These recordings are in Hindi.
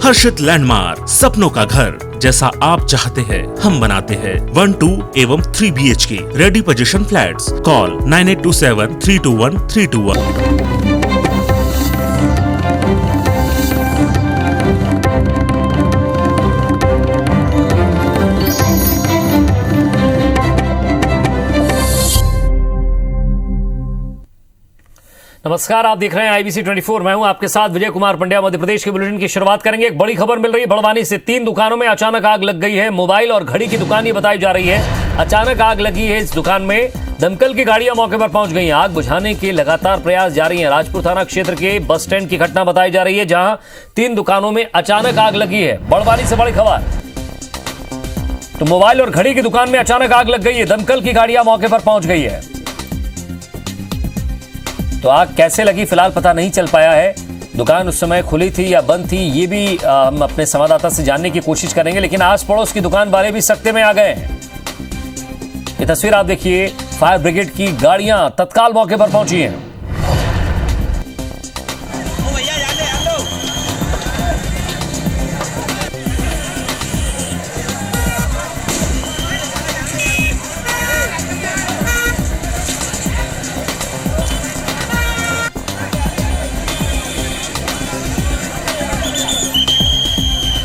हर्षित लैंडमार्क, सपनों का घर जैसा आप चाहते हैं हम बनाते हैं। 1, 2 एवं 3 BHK ready position flats. Call 9827321321। नमस्कार, आप देख रहे हैं IBC 24। मैं हूं आपके साथ विजय कुमार पंड्या। मध्य प्रदेश के बुलेटिन की शुरुआत करेंगे। एक बड़ी खबर मिल रही है बड़वानी से। 3 दुकानों में अचानक आग लग गई है। मोबाइल और घड़ी की दुकान ये बताई जा रही है। अचानक आग लगी है इस दुकान में। दमकल की गाड़ियां मौके पर पहुंच गई हैं। आग बुझाने के लगातार प्रयास जारी हैं। राजपुर थाना क्षेत्र के बस स्टैंड की घटना बताई जा रही है, जहां 3 दुकानों में अचानक आग लगी है। बड़वानी से बड़ी खबर। तो मोबाइल और घड़ी की दुकान में अचानक आग लग गई है। दमकल की गाड़ियां मौके पर पहुंच गई है। तो आग कैसे लगी फिलहाल पता नहीं चल पाया है। दुकान उस समय खुली थी या बंद थी, ये भी हम अपने संवाददाता से जानने की कोशिश करेंगे। लेकिन आस पड़ोस की दुकान वाले भी सख्ते में आ गए हैं। ये तस्वीर आप देखिए। फायर ब्रिगेड की गाड़ियां तत्काल मौके पर पहुंची हैं।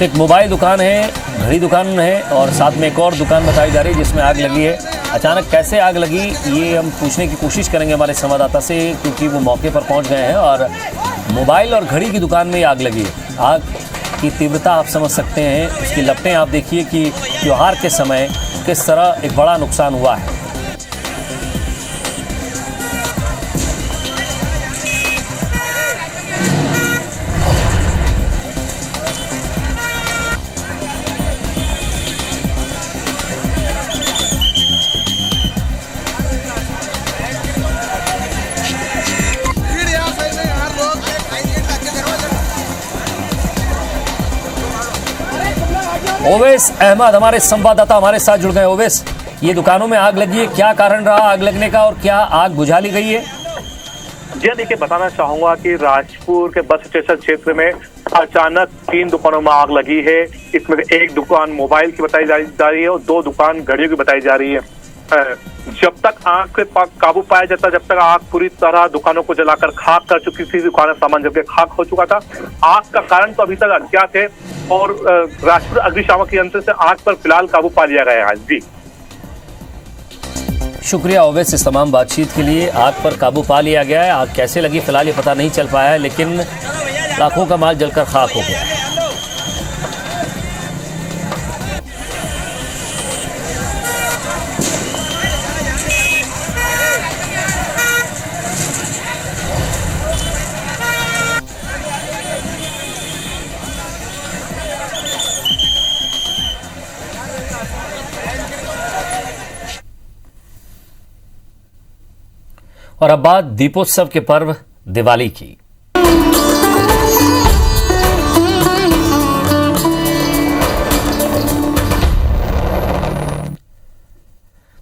एक मोबाइल दुकान है, घड़ी दुकान है और साथ में एक और दुकान बताई जा रही है जिसमें आग लगी है। अचानक कैसे आग लगी ये हम पूछने की कोशिश करेंगे हमारे संवाददाता से, क्योंकि वो मौके पर पहुंच गए हैं। और मोबाइल और घड़ी की दुकान में आग लगी है। आग की तीव्रता आप समझ सकते हैं, उसकी लपटें आप देखिए कि त्योहार के समय किस तरह एक बड़ा नुकसान हुआ है। ओवैस अहमद हमारे संवाददाता हमारे साथ जुड़ गए। ओवैस, ये दुकानों में आग लगी है, क्या कारण रहा आग लगने का और क्या आग बुझा ली गई है? जी देखिए, बताना चाहूंगा कि राजपुर के बस स्टेशन क्षेत्र में अचानक 3 दुकानों में आग लगी है। इसमें एक दुकान मोबाइल की बताई जा रही है और 2 दुकान घड़ियों की बताई जा रही है। जब तक आग पे काबू पाया जाता, जब तक आग पूरी तरह दुकानों को जलाकर खाक कर चुकी थी, दुकान सामान जब खाक हो चुका था। आग का कारण तो अभी तक अज्ञात है और राजपुर अग्निशामक यंत्र से आग पर फिलहाल काबू पा लिया गया है। जी शुक्रिया ओवैस इस तमाम बातचीत के लिए। आग पर काबू पा लिया गया है। आग कैसे लगी फिलहाल ये पता नहीं चल पाया है, लेकिन लाखों का माल जलकर खाक हो गया है। और अब बात दीपोत्सव के पर्व दिवाली की।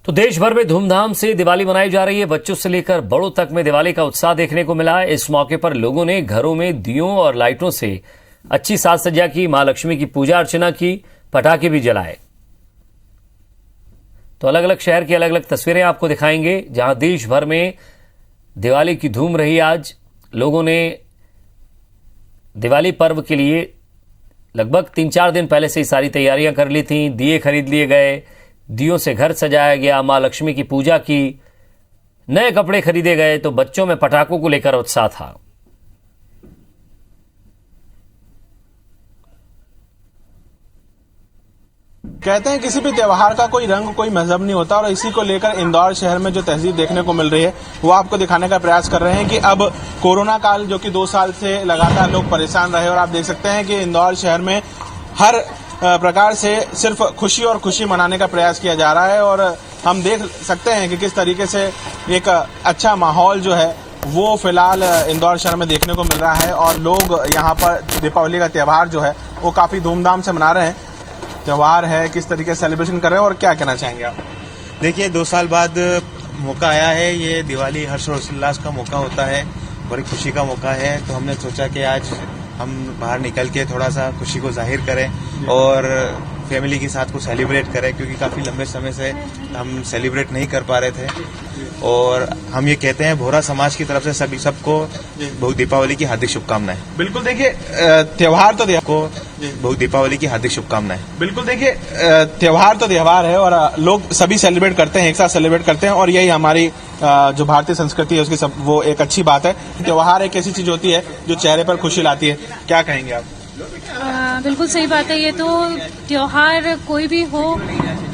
तो देश भर में धूमधाम से दिवाली मनाई जा रही है। बच्चों से लेकर बड़ों तक में दिवाली का उत्साह देखने को मिला है। इस मौके पर लोगों ने घरों में दियों और लाइटों से अच्छी साज सज्जा की, मां लक्ष्मी की पूजा अर्चना की, पटाखे भी जलाए। तो अलग अलग शहर की अलग अलग तस्वीरें आपको दिखाएंगे, जहां देश भर में दिवाली की धूम रही। आज लोगों ने दिवाली पर्व के लिए लगभग 3-4 दिन पहले से ही सारी तैयारियां कर ली थीं। दिए खरीद लिए गए, दियों से घर सजाया गया, मां लक्ष्मी की पूजा की, नए कपड़े खरीदे गए। तो बच्चों में पटाखों को लेकर उत्साह था। कहते हैं किसी भी त्योहार का कोई रंग कोई मजहब नहीं होता, और इसी को लेकर इंदौर शहर में जो तहजीब देखने को मिल रही है वो आपको दिखाने का प्रयास कर रहे हैं कि अब कोरोना काल जो कि 2 साल से लगातार लोग परेशान रहे, और आप देख सकते हैं कि इंदौर शहर में हर प्रकार से सिर्फ खुशी और खुशी मनाने का प्रयास किया जा रहा है। और हम देख सकते हैं कि किस तरीके से एक अच्छा माहौल जो है वो फिलहाल इंदौर शहर में देखने को मिल रहा है, और लोग यहाँ पर दीपावली का त्यौहार जो है वो काफी धूमधाम से मना रहे हैं। त्योहार है, किस तरीके से सेलिब्रेशन कर रहे हैं और क्या कहना चाहेंगे आप? देखिए, 2 साल बाद मौका आया है। ये दिवाली हर्ष और उल्लास का मौका होता है, बड़ी खुशी का मौका है। तो हमने सोचा कि आज हम बाहर निकल के थोड़ा सा खुशी को जाहिर करें और फैमिली के साथ को सेलिब्रेट करें, क्योंकि काफ़ी लंबे समय से हम सेलिब्रेट नहीं कर पा रहे थे। और हम ये कहते हैं भोरा समाज की तरफ से सभी सबको बहुत दीपावली की हार्दिक शुभकामनाएं। बिल्कुल देखिए, त्योहार तो बहुत दीपावली की हार्दिक शुभकामनाएं। बिल्कुल देखिए, त्योहार तो त्योहार है और लोग सभी सेलिब्रेट करते हैं, एक साथ सेलिब्रेट करते हैं और यही हमारी जो भारतीय संस्कृति है उसकी सब वो एक अच्छी बात है। त्योहार एक ऐसी चीज होती है जो चेहरे पर खुशी लाती है। क्या कहेंगे आप? बिल्कुल सही बात है। ये तो त्योहार कोई भी हो,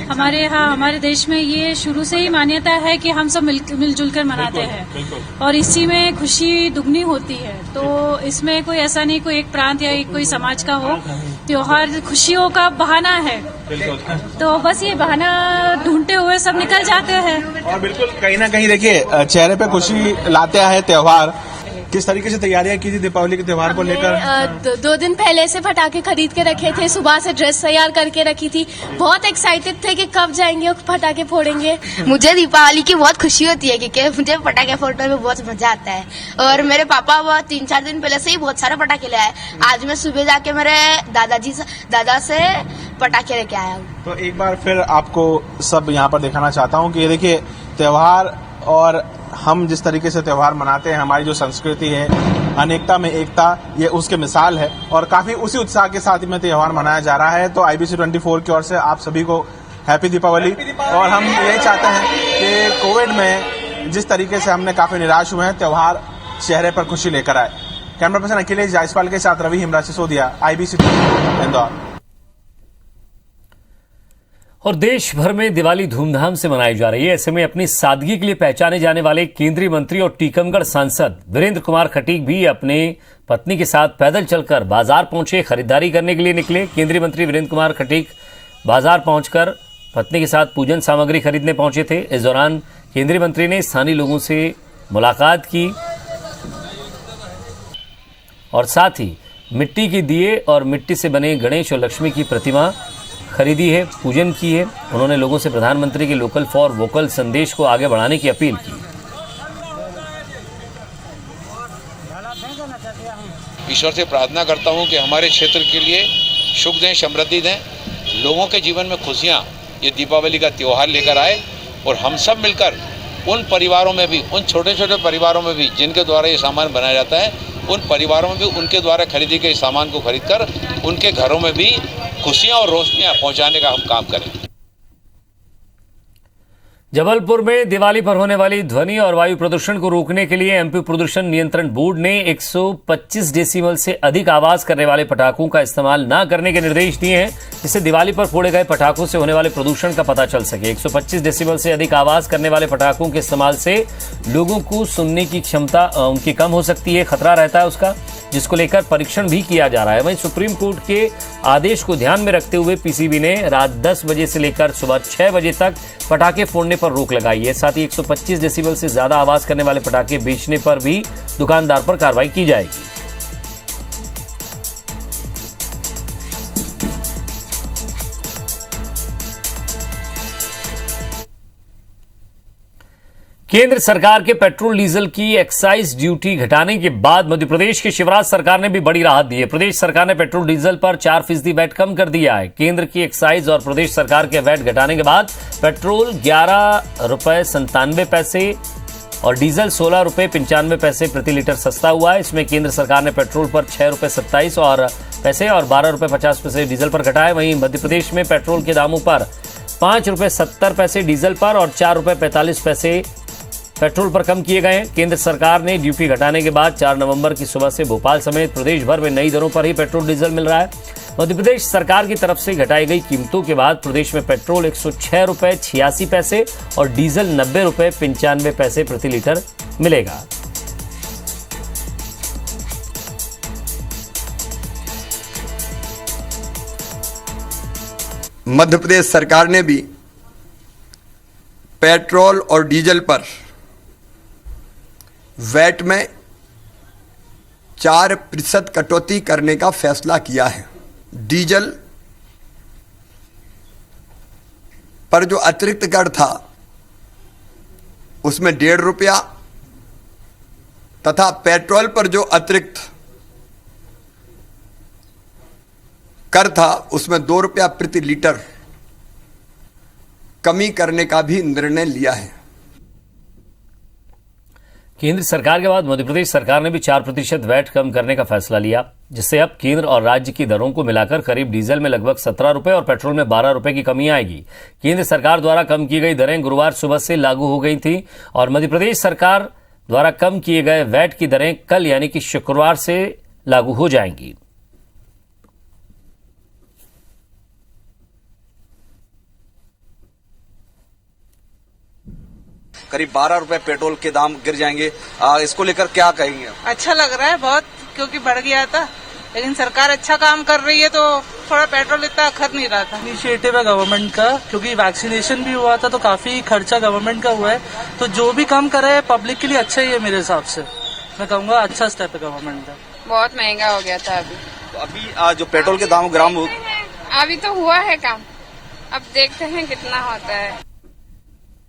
हमारे यहाँ हमारे देश में ये शुरू से ही मान्यता है कि हम सब मिलजुल कर मनाते हैं और इसी में खुशी दुगनी होती है। तो इसमें कोई ऐसा नहीं कोई एक प्रांत या कोई समाज का हो, त्योहार खुशियों का बहाना है। तो बस ये बहाना ढूंढते हुए सब निकल जाते हैं। और बिल्कुल कहीं ना कहीं देखिए, चेहरे पे खुशी लाते हैं त्योहार। किस तरीके से तैयारियां की थी दीपावली के त्योहार को लेकर? 2 दिन पहले से पटाखे खरीद के रखे थे, सुबह से ड्रेस तैयार करके रखी थी। बहुत एक्साइटेड थे कि कब जाएंगे और पटाखे फोड़ेंगे। मुझे दीपावली की बहुत खुशी होती है क्योंकि मुझे पटाखे फोड़ने में बहुत मजा आता है और मेरे पापा वो 3-4 दिन पहले से ही बहुत सारे पटाखे ले आए। आज मैं सुबह जाके मेरे दादा से पटाखे लेके आया हूँ। तो एक बार फिर आपको सब यहाँ पर दिखाना चाहता हूँ कि ये देखिए त्योहार और हम जिस तरीके से त्योहार मनाते हैं, हमारी जो संस्कृति है अनेकता में एकता, ये उसके मिसाल है और काफी उसी उत्साह के साथ में त्योहार मनाया जा रहा है। तो IBC 24 की ओर से आप सभी को हैप्पी दीपावली। और हम यही चाहते हैं कि कोविड में जिस तरीके से हमने काफी निराश हुए हैं, त्योहार चेहरे पर खुशी लेकर आए। कैमरा पर्सन अखिलेश जायसवाल के साथ रवि हिमराज सिसोदिया, IBC इंदौर। और देश भर में दिवाली धूमधाम से मनाई जा रही है। ऐसे में अपनी सादगी के लिए पहचाने जाने वाले केंद्रीय मंत्री और टीकमगढ़ सांसद वीरेंद्र कुमार खटीक भी अपने पत्नी के साथ पैदल चलकर बाजार पहुंचे, खरीदारी करने के लिए निकले। केंद्रीय मंत्री वीरेंद्र कुमार खटीक बाजार पहुंचकर पत्नी के साथ पूजन सामग्री खरीदने पहुंचे थे। इस दौरान केंद्रीय मंत्री ने स्थानीय लोगों से मुलाकात की और साथ ही मिट्टी के दिए और मिट्टी से बने गणेश और लक्ष्मी की प्रतिमा खरीदी है, पूजन की है। उन्होंने लोगों से प्रधानमंत्री के लोकल फॉर वोकल संदेश को आगे बढ़ाने की अपील की। ईश्वर से प्रार्थना करता हूं कि हमारे क्षेत्र के लिए सुख दें, समृद्धि दें, लोगों के जीवन में खुशियां ये दीपावली का त्यौहार लेकर आए और हम सब मिलकर उन परिवारों में भी, उन छोटे छोटे परिवारों में भी जिनके द्वारा ये सामान बनाया जाता है, उन परिवारों में भी उनके द्वारा खरीदी गए सामान को खरीदकर उनके घरों में भी खुशियां और रोशनियां पहुंचाने का हम काम करें। जबलपुर में दिवाली पर होने वाली ध्वनि और वायु प्रदूषण को रोकने के लिए एमपी प्रदूषण नियंत्रण बोर्ड ने 125 डेसिबल से अधिक आवाज करने वाले पटाखों का इस्तेमाल न करने के निर्देश दिए हैं, जिससे दिवाली पर फोड़े गए पटाखों से होने वाले प्रदूषण का पता चल सके। 125 डेसिबल से अधिक आवाज करने वाले पटाखों के इस्तेमाल से लोगों को सुनने की क्षमता उनकी कम हो सकती है, खतरा रहता है उसका, जिसको लेकर परीक्षण भी किया जा रहा है। वहीं सुप्रीम कोर्ट के आदेश को ध्यान में रखते हुए पीसीबी ने रात 10 बजे से लेकर सुबह 6 बजे तक पटाखे फोड़ने पर रोक लगाई है। साथ ही 125 डेसिबल से ज्यादा आवाज करने वाले पटाखे बेचने पर भी दुकानदार पर कार्रवाई की जाएगी। केंद्र सरकार के पेट्रोल डीजल की एक्साइज ड्यूटी घटाने के बाद मध्य प्रदेश की शिवराज सरकार ने भी बड़ी राहत दी है। प्रदेश सरकार ने पेट्रोल डीजल पर 4% वैट कम कर दिया है। केंद्र की एक्साइज और प्रदेश सरकार के वैट घटाने के बाद पेट्रोल 11 रुपए 97 पैसे और डीजल 16 रुपए 95 पैसे प्रति लीटर सस्ता हुआ है। इसमें केंद्र सरकार ने पेट्रोल पर 6 रुपए 27 और पैसे और 12 रुपए 50 पैसे डीजल पर घटाए। वहीं मध्य प्रदेश में पेट्रोल के दामों पर 5 रुपए 70 पैसे डीजल पर और 4 रुपए 45 पैसे पेट्रोल पर कम किए गए हैं। केंद्र सरकार ने ड्यूटी घटाने के बाद 4 नवंबर की सुबह से भोपाल समेत प्रदेश भर में नई दरों पर ही पेट्रोल डीजल मिल रहा है। मध्य प्रदेश सरकार की तरफ से घटाई गई कीमतों के बाद प्रदेश में पेट्रोल 106 रुपए 86 पैसे और डीजल 90 रुपए 95 पैसे प्रति लीटर मिलेगा। मध्य प्रदेश सरकार ने भी पेट्रोल और डीजल पर वैट में 4% कटौती करने का फैसला किया है। डीजल पर जो अतिरिक्त कर था उसमें 1.5 रुपया तथा पेट्रोल पर जो अतिरिक्त कर था उसमें 2 रुपया प्रति लीटर कमी करने का भी निर्णय लिया है। केंद्र सरकार के बाद मध्य प्रदेश सरकार ने भी 4% वैट कम करने का फैसला लिया, जिससे अब केंद्र और राज्य की दरों को मिलाकर करीब डीजल में लगभग 17 रुपए और पेट्रोल में 12 रुपए की कमी आएगी। केंद्र सरकार द्वारा कम की गई दरें गुरुवार सुबह से लागू हो गई थी और मध्य प्रदेश सरकार द्वारा कम किए गए वैट की दरें कल यानी कि शुक्रवार से लागू हो जाएंगी। करीब 12 रुपए पेट्रोल के दाम गिर जाएंगे। इसको लेकर क्या कहेंगे? अच्छा लग रहा है बहुत, क्योंकि बढ़ गया था, लेकिन सरकार अच्छा काम कर रही है तो थोड़ा पेट्रोल इतना अखर नहीं रहा था। इनिशिएटिव है गवर्नमेंट का, क्योंकि वैक्सीनेशन भी हुआ था तो काफी खर्चा गवर्नमेंट का हुआ है, तो जो भी कम करे पब्लिक के लिए अच्छा ही है। मेरे हिसाब से मैं कहूँगा अच्छा स्टेप है गवर्नमेंट का। बहुत महंगा हो गया था तो अभी जो पेट्रोल के दाम ग्राम अभी तो हुआ है काम, अब देखते हैं कितना होता है।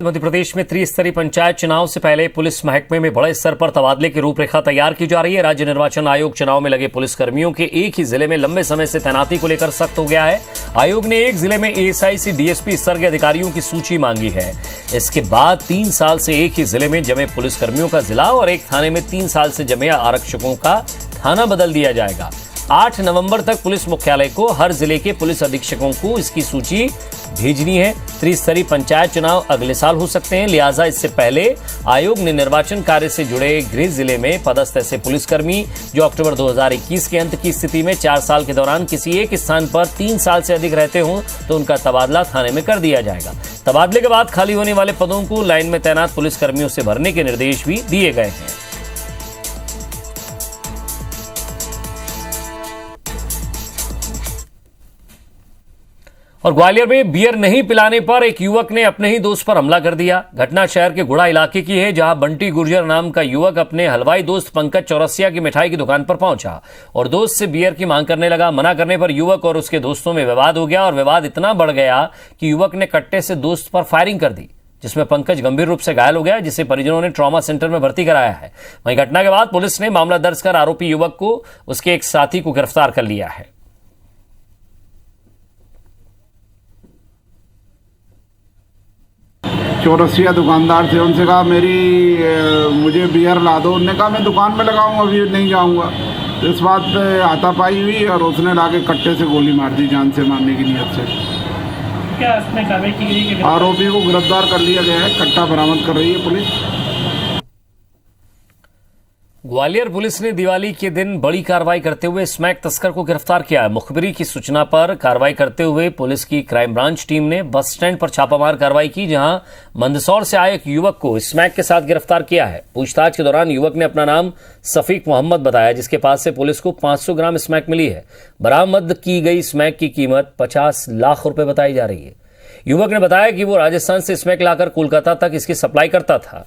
मध्य प्रदेश में त्रिस्तरीय पंचायत चुनाव से पहले पुलिस महकमे में बड़े स्तर पर तबादले की रूपरेखा तैयार की जा रही है। राज्य निर्वाचन आयोग चुनाव में लगे पुलिसकर्मियों के एक ही जिले में लंबे समय से तैनाती को लेकर सख्त हो गया है। आयोग ने एक जिले में एएसआई से डीएसपी स्तर के अधिकारियों की सूची मांगी है। इसके बाद 3 साल से एक ही जिले में जमे पुलिसकर्मियों का जिला और एक थाने में 3 साल से जमे आरक्षकों का थाना बदल दिया जाएगा। 8 नवंबर तक पुलिस मुख्यालय को हर जिले के पुलिस अधीक्षकों को इसकी सूची भेजनी है। त्रिस्तरीय पंचायत चुनाव अगले साल हो सकते हैं, लिहाजा इससे पहले आयोग ने निर्वाचन कार्य से जुड़े गृह जिले में पदस्थ ऐसे पुलिसकर्मी जो अक्टूबर 2021 के अंत की स्थिति में 4 साल के दौरान किसी एक स्थान पर 3 साल से अधिक रहते हों तो उनका तबादला थाने में कर दिया जाएगा। तबादले के बाद खाली होने वाले पदों को लाइन में तैनात पुलिसकर्मियों से भरने के निर्देश भी दिए गए हैं। और ग्वालियर में बियर नहीं पिलाने पर एक युवक ने अपने ही दोस्त पर हमला कर दिया। घटना शहर के गुड़ा इलाके की है, जहां बंटी गुर्जर नाम का युवक अपने हलवाई दोस्त पंकज चौरसिया की मिठाई की दुकान पर पहुंचा और दोस्त से बियर की मांग करने लगा। मना करने पर युवक और उसके दोस्तों में विवाद हो गया और विवाद इतना बढ़ गया कि युवक ने कट्टे से दोस्त पर फायरिंग कर दी, जिसमें पंकज गंभीर रूप से घायल हो गया, जिसे परिजनों ने ट्रॉमा सेंटर में भर्ती कराया है। वहीं घटना के बाद पुलिस ने मामला दर्ज कर आरोपी युवक को उसके एक साथी को गिरफ्तार कर लिया है। चौरसिया दुकानदार थे, उनसे कहा मुझे बियर ला दो। उन्होंने कहा मैं दुकान में लगाऊंगा, बियर नहीं जाऊंगा। इस बात पे हाथापाई हुई और उसने लाके कट्टे से गोली मार दी, जान से मारने की नीयत से। क्या इसमें कार्रवाई की गई? आरोपी को गिरफ्तार कर लिया गया है, कट्टा बरामद कर रही है पुलिस। ग्वालियर पुलिस ने दिवाली के दिन बड़ी कार्रवाई करते हुए स्मैक तस्कर को गिरफ्तार किया है। मुखबिरी की सूचना पर कार्रवाई करते हुए पुलिस की क्राइम ब्रांच टीम ने बस स्टैंड पर छापामार कार्रवाई की, जहां मंदसौर से आए एक युवक को स्मैक के साथ गिरफ्तार किया है। पूछताछ के दौरान युवक ने अपना नाम सफीक मोहम्मद बताया, जिसके पास से पुलिस को 500 ग्राम स्मैक मिली है। बरामद की गई स्मैक की कीमत 50 लाख रुपए बताई जा रही है। युवक ने बताया कि वो राजस्थान से स्मैक लाकर कोलकाता तक इसकी सप्लाई करता था।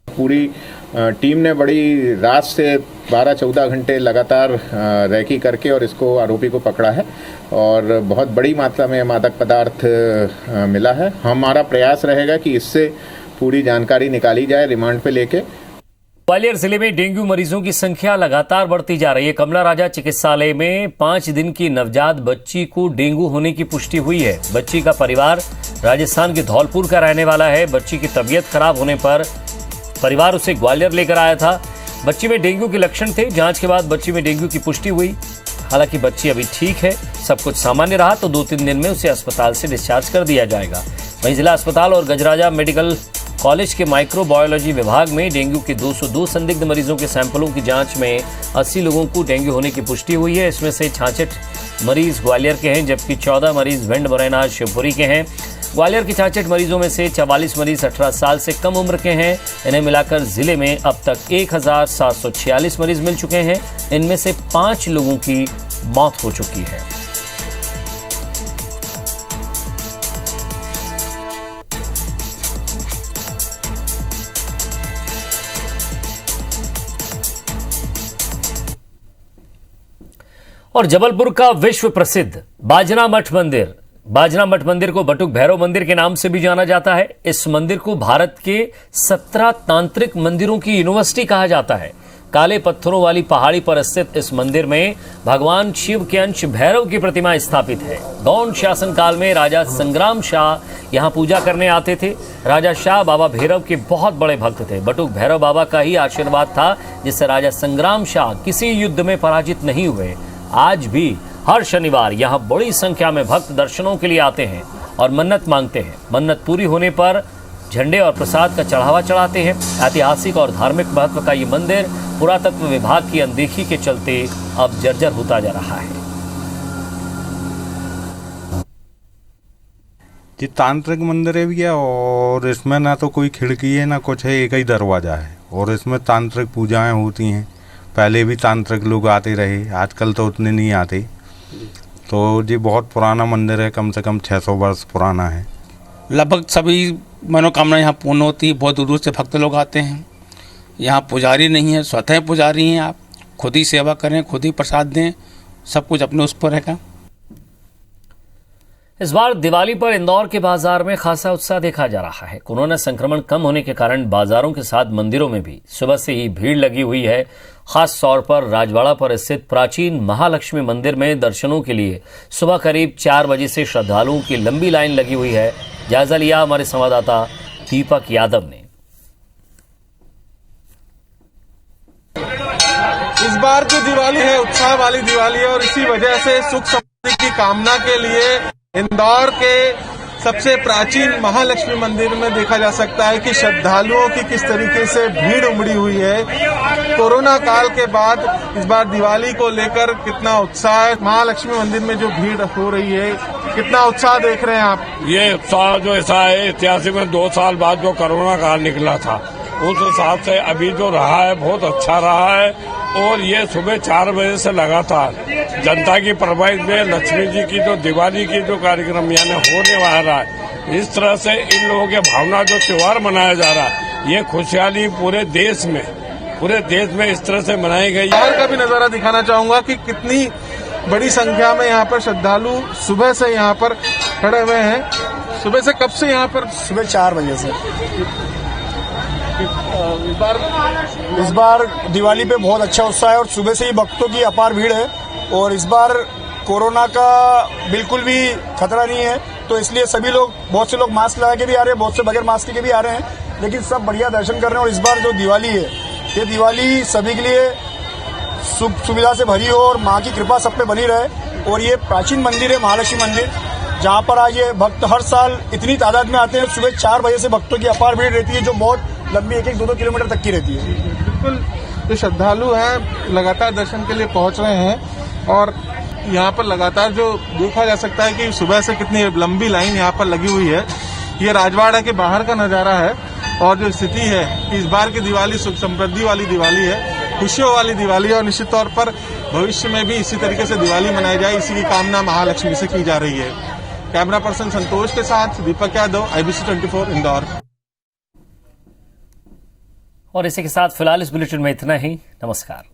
पूरी टीम ने बड़ी रात से 12-14 घंटे लगातार रैकी करके और इसको आरोपी को पकड़ा है और बहुत बड़ी मात्रा में मादक पदार्थ मिला है। हमारा प्रयास रहेगा कि इससे पूरी जानकारी निकाली जाए रिमांड पे लेके। ग्वालियर जिले में डेंगू मरीजों की संख्या लगातार बढ़ती जा रही है। कमला राजा चिकित्सालय में 5 दिन की नवजात बच्ची को डेंगू होने की पुष्टि हुई है। बच्ची का परिवार राजस्थान के धौलपुर का रहने वाला है। बच्ची की तबीयत खराब होने पर परिवार उसे ग्वालियर लेकर आया था। बच्ची में डेंगू के लक्षण थे। जांच के बाद बच्ची में डेंगू की पुष्टि हुई। हालांकि बच्ची अभी ठीक है, सब कुछ सामान्य रहा तो 2-3 दिन में उसे अस्पताल से डिस्चार्ज कर दिया जाएगा। वहीं जिला अस्पताल और गजराजा मेडिकल कॉलेज के माइक्रोबायोलॉजी विभाग में डेंगू के 202 संदिग्ध मरीजों के सैंपलों की जांच में 80 लोगों को डेंगू होने की पुष्टि हुई है। इसमें से 66 मरीज ग्वालियर के हैं, जबकि 14 मरीज भिंड, मुरैना, शिवपुरी के हैं। ग्वालियर के 66 मरीजों में से 44 मरीज 18 साल से कम उम्र के हैं। इन्हें मिलाकर जिले में अब तक 1746 मरीज मिल चुके हैं। इनमें से 5 लोगों की मौत हो चुकी है। और जबलपुर का विश्व प्रसिद्ध बाजना मठ मंदिर बाजना मठ मंदिर को बटुक भैरव मंदिर के नाम से भी जाना जाता है। इस मंदिर को भारत के 17 तांत्रिक मंदिरों की यूनिवर्सिटी कहा जाता है। काले पत्थरों वाली पहाड़ी पर स्थित इस मंदिर में भगवान शिव के अंश भैरव की प्रतिमा स्थापित है। गौड़ शासन काल में राजा संग्राम शाह यहाँ पूजा करने आते थे। राजा शाह बाबा भैरव के बहुत बड़े भक्त थे। बटुक भैरव बाबा का ही आशीर्वाद था जिससे राजा संग्राम शाह किसी युद्ध में पराजित नहीं हुए। आज भी हर शनिवार यहाँ बड़ी संख्या में भक्त दर्शनों के लिए आते हैं और मन्नत मांगते हैं। मन्नत पूरी होने पर झंडे और प्रसाद का चढ़ावा चढ़ाते हैं। ऐतिहासिक और धार्मिक महत्व का ये मंदिर पुरातत्व विभाग की अनदेखी के चलते अब जर्जर होता जा रहा है। ये तांत्रिक मंदिर है भी है और इसमें ना तो कोई खिड़की है ना कुछ है, एक ही दरवाजा है और इसमें तांत्रिक पूजाएं होती हैं। पहले भी तांत्रिक लोग आते रहे, आजकल तो उतने नहीं आते। तो ये बहुत पुराना मंदिर है, कम से कम 600 वर्ष पुराना है। लगभग सभी मनोकामनाएं यहाँ पूर्ण होती है। बहुत दूर दूर से भक्त लोग आते हैं। यहाँ पुजारी नहीं है, स्वतः पुजारी हैं। आप खुद ही सेवा करें, खुद ही प्रसाद दें, सब कुछ अपने उस पर रहेगा। इस बार दिवाली पर इंदौर के बाजार में खासा उत्साह देखा जा रहा है। कोरोना संक्रमण कम होने के कारण बाजारों के साथ मंदिरों में भी सुबह से ही भीड़ लगी हुई है। खास तौर पर राजवाड़ा पर स्थित प्राचीन महालक्ष्मी मंदिर में दर्शनों के लिए सुबह करीब 4 बजे से श्रद्धालुओं की लंबी लाइन लगी हुई है। जायजा लिया हमारे संवाददाता दीपक यादव ने। इस बार जो दिवाली है उत्साह वाली दिवाली है और इसी वजह से सुख समृद्धि की कामना के लिए इंदौर के सबसे प्राचीन महालक्ष्मी मंदिर में देखा जा सकता है कि श्रद्धालुओं की किस तरीके से भीड़ उमड़ी हुई है। कोरोना काल के बाद इस बार दिवाली को लेकर कितना उत्साह है। महालक्ष्मी मंदिर में जो भीड़ हो रही है, कितना उत्साह देख रहे हैं आप? ये उत्साह जो ऐसा है, ऐतिहासिक में 2 साल बाद जो कोरोना काल निकला था उस हिसाब से अभी जो रहा है बहुत अच्छा रहा है। और ये सुबह 4 बजे से लगातार जनता की परवाइश में लक्ष्मी जी की जो दिवाली की जो कार्यक्रम यानी होने वाला है, इस तरह से इन लोगों के भावना जो त्योहार मनाया जा रहा है, ये खुशहाली पूरे देश में इस तरह से मनाई गई। बाहर का भी नजारा दिखाना चाहूंगा कि कितनी बड़ी संख्या में यहाँ पर श्रद्धालु सुबह से यहाँ पर खड़े हुए हैं। सुबह से कब से यहाँ पर? सुबह 4 बजे से। इस बार दिवाली पे बहुत अच्छा उत्साह है और सुबह से ही भक्तों की अपार भीड़ है। और इस बार कोरोना का बिल्कुल भी खतरा नहीं है, तो इसलिए सभी लोग, बहुत से लोग मास्क लगा के भी आ रहे हैं, बहुत से बगैर मास्क के भी आ रहे हैं, लेकिन सब बढ़िया दर्शन कर रहे हैं। और इस बार जो दिवाली है, ये दिवाली सभी के लिए सुख सुविधा से भरी हो और माँ की कृपा सब पे बनी रहे। और ये प्राचीन मंदिर है महालक्ष्मी मंदिर, जहाँ पर आज ये भक्त हर साल इतनी तादाद में आते हैं। सुबह 4 बजे से भक्तों की अपार भीड़ रहती है, जो बहुत लंबी 1-2 किलोमीटर तक की रहती है। बिल्कुल, जो श्रद्धालु हैं लगातार दर्शन के लिए पहुंच रहे हैं और यहाँ पर लगातार जो देखा जा सकता है कि सुबह से कितनी लंबी लाइन यहाँ पर लगी हुई है। ये राजवाड़ा के बाहर का नजारा है और जो स्थिति है कि इस बार की दिवाली सुख समृद्धि वाली दिवाली है, खुशियों वाली दिवाली है और निश्चित तौर पर भविष्य में भी इसी तरीके से दिवाली मनाई जाए, इसी की कामना महालक्ष्मी से की जा रही है। कैमरा पर्सन संतोष के साथ दीपक यादव, IBC 24 इंदौर। और इसी के साथ फिलहाल इस बुलेटिन में इतना ही। नमस्कार।